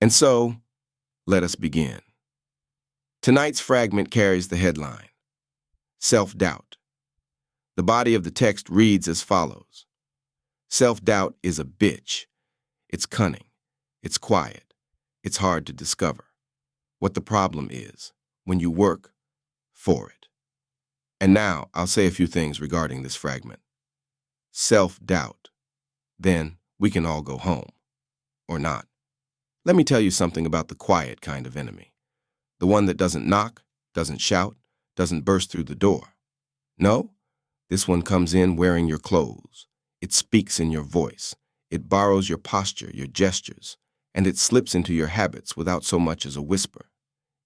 And so, let us begin. Tonight's fragment carries the headline, Self-Doubt. The body of the text reads as follows. Self-doubt is a bitch. It's cunning. It's quiet. It's hard to discover. What the problem is, when you work for it. And now, I'll say a few things regarding this fragment. Self-doubt. Then, we can all go home. Or not. Let me tell you something about the quiet kind of enemy. The one that doesn't knock, doesn't shout, doesn't burst through the door. No, this one comes in wearing your clothes. It speaks in your voice. It borrows your posture, your gestures, and it slips into your habits without so much as a whisper.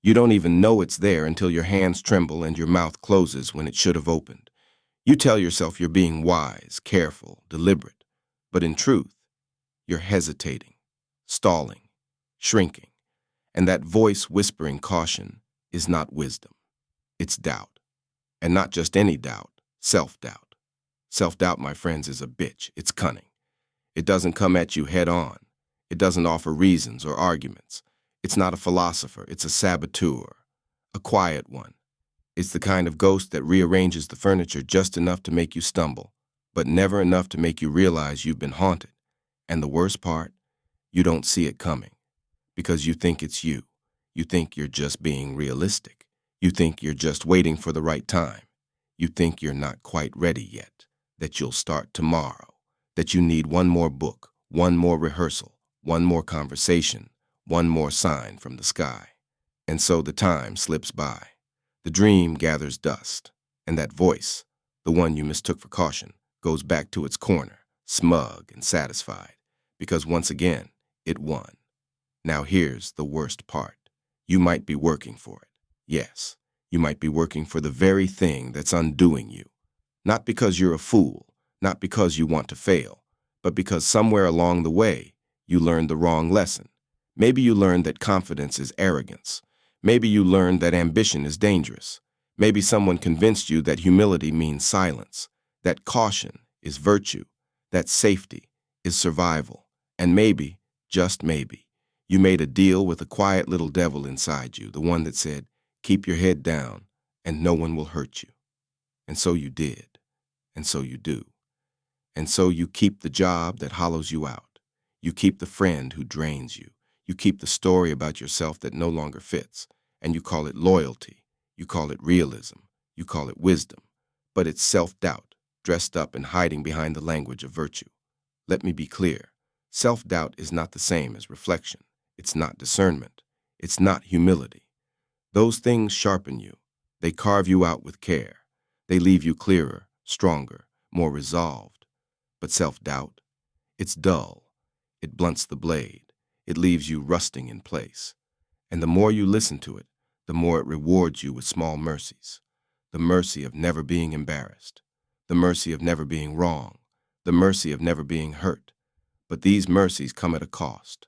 You don't even know it's there until your hands tremble and your mouth closes when it should have opened. You tell yourself you're being wise, careful, deliberate, but in truth, you're hesitating, stalling, shrinking, and that voice whispering caution is not wisdom. It's doubt. And not just any doubt, self-doubt. Self-doubt, my friends, is a bitch. It's cunning. It doesn't come at you head on. It doesn't offer reasons or arguments. It's not a philosopher. It's a saboteur, a quiet one. It's the kind of ghost that rearranges the furniture just enough to make you stumble, but never enough to make you realize you've been haunted. And the worst part, you don't see it coming. Because you think it's you. You think you're just being realistic. You think you're just waiting for the right time. You think you're not quite ready yet, that you'll start tomorrow, that you need one more book, one more rehearsal, one more conversation, one more sign from the sky. And so the time slips by. The dream gathers dust, and that voice, the one you mistook for caution, goes back to its corner, smug and satisfied, because once again, it won. Now here's the worst part. You might be working for it. Yes, you might be working for the very thing that's undoing you. Not because you're a fool, not because you want to fail, but because somewhere along the way, you learned the wrong lesson. Maybe you learned that confidence is arrogance. Maybe you learned that ambition is dangerous. Maybe someone convinced you that humility means silence, that caution is virtue, that safety is survival, and maybe, just maybe, you made a deal with a quiet little devil inside you, the one that said, keep your head down and no one will hurt you. And so you did, and so you do. And so you keep the job that hollows you out. You keep the friend who drains you. You keep the story about yourself that no longer fits, and you call it loyalty. You call it realism. You call it wisdom. But it's self-doubt, dressed up and hiding behind the language of virtue. Let me be clear. Self-doubt is not the same as reflection. It's not discernment. It's not humility. Those things sharpen you. They carve you out with care. They leave you clearer, stronger, more resolved. But self-doubt, it's dull. It blunts the blade. It leaves you rusting in place. And the more you listen to it, the more it rewards you with small mercies. The mercy of never being embarrassed. The mercy of never being wrong. The mercy of never being hurt. But these mercies come at a cost.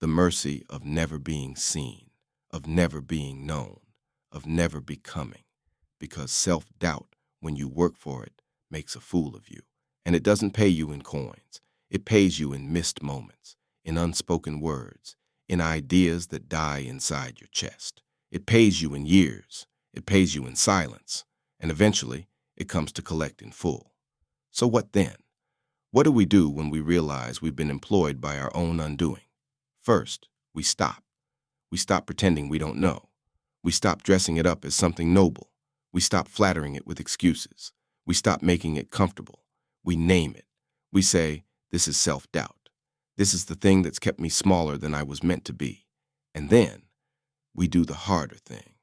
The mercy of never being seen, of never being known, of never becoming. Because self-doubt, when you work for it, makes a fool of you. And it doesn't pay you in coins. It pays you in missed moments, in unspoken words, in ideas that die inside your chest. It pays you in years. It pays you in silence. And eventually, it comes to collect in full. So what then? What do we do when we realize we've been employed by our own undoing? First, we stop. We stop pretending we don't know. We stop dressing it up as something noble. We stop flattering it with excuses. We stop making it comfortable. We name it. We say, this is self-doubt. This is the thing that's kept me smaller than I was meant to be. And then, we do the harder thing.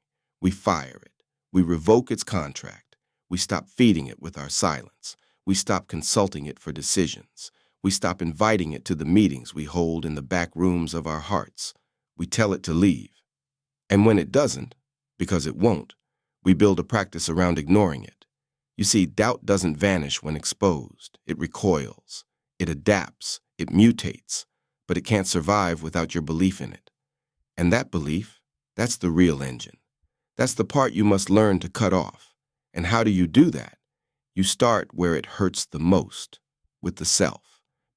We fire it. We revoke its contract. We stop feeding it with our silence. We stop consulting it for decisions. We stop inviting it to the meetings we hold in the back rooms of our hearts. We tell it to leave. And when it doesn't, because it won't, we build a practice around ignoring it. You see, doubt doesn't vanish when exposed. It recoils. It adapts. It mutates. But it can't survive without your belief in it. And that belief, that's the real engine. That's the part you must learn to cut off. And how do you do that? You start where it hurts the most, with the self.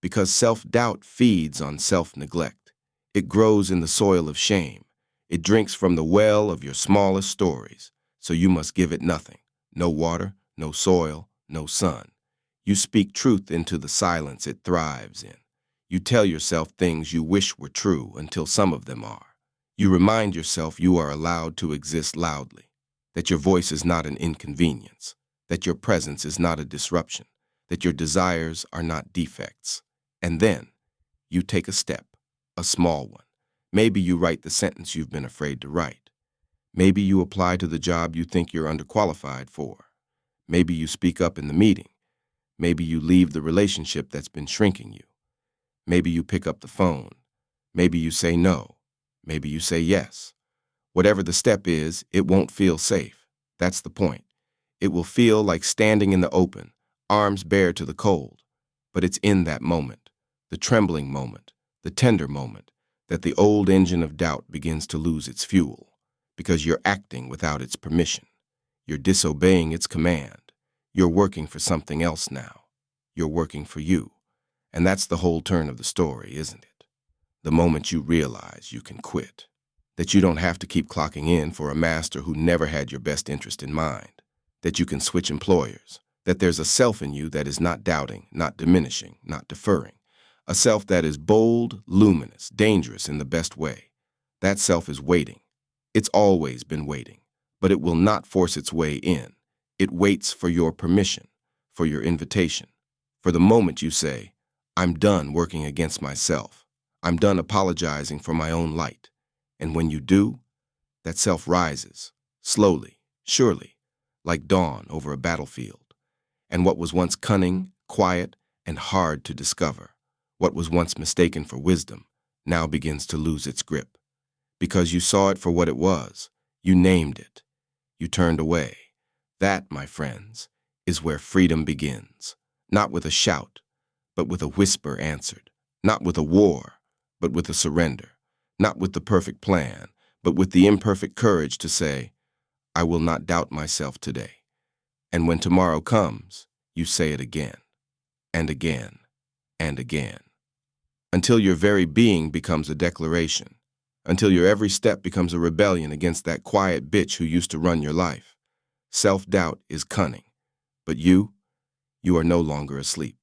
Because self-doubt feeds on self-neglect. It grows in the soil of shame. It drinks from the well of your smallest stories, so you must give it nothing. No water, no soil, no sun. You speak truth into the silence it thrives in. You tell yourself things you wish were true until some of them are. You remind yourself you are allowed to exist loudly, that your voice is not an inconvenience, that your presence is not a disruption, that your desires are not defects. And then you take a step, a small one. Maybe you write the sentence you've been afraid to write. Maybe you apply to the job you think you're underqualified for. Maybe you speak up in the meeting. Maybe you leave the relationship that's been shrinking you. Maybe you pick up the phone. Maybe you say no. Maybe you say yes. Whatever the step is, it won't feel safe. That's the point. It will feel like standing in the open, arms bare to the cold. But it's in that moment, the trembling moment, the tender moment, that the old engine of doubt begins to lose its fuel, because you're acting without its permission. You're disobeying its command. You're working for something else now. You're working for you. And that's the whole turn of the story, isn't it? The moment you realize you can quit, that you don't have to keep clocking in for a master who never had your best interest in mind, that you can switch employers, that there's a self in you that is not doubting, not diminishing, not deferring, a self that is bold, luminous, dangerous in the best way. That self is waiting. It's always been waiting, but it will not force its way in. It waits for your permission, for your invitation, for the moment you say, I'm done working against myself. I'm done apologizing for my own light. And when you do, that self rises, slowly, surely, like dawn over a battlefield. And what was once cunning, quiet, and hard to discover, what was once mistaken for wisdom, now begins to lose its grip. Because you saw it for what it was, you named it, you turned away. That, my friends, is where freedom begins. Not with a shout, but with a whisper answered. Not with a war, but with a surrender. Not with the perfect plan, but with the imperfect courage to say, I will not doubt myself today. And when tomorrow comes, you say it again, and again, and again, until your very being becomes a declaration, until your every step becomes a rebellion against that quiet bitch who used to run your life. Self-doubt is cunning, but you are no longer asleep.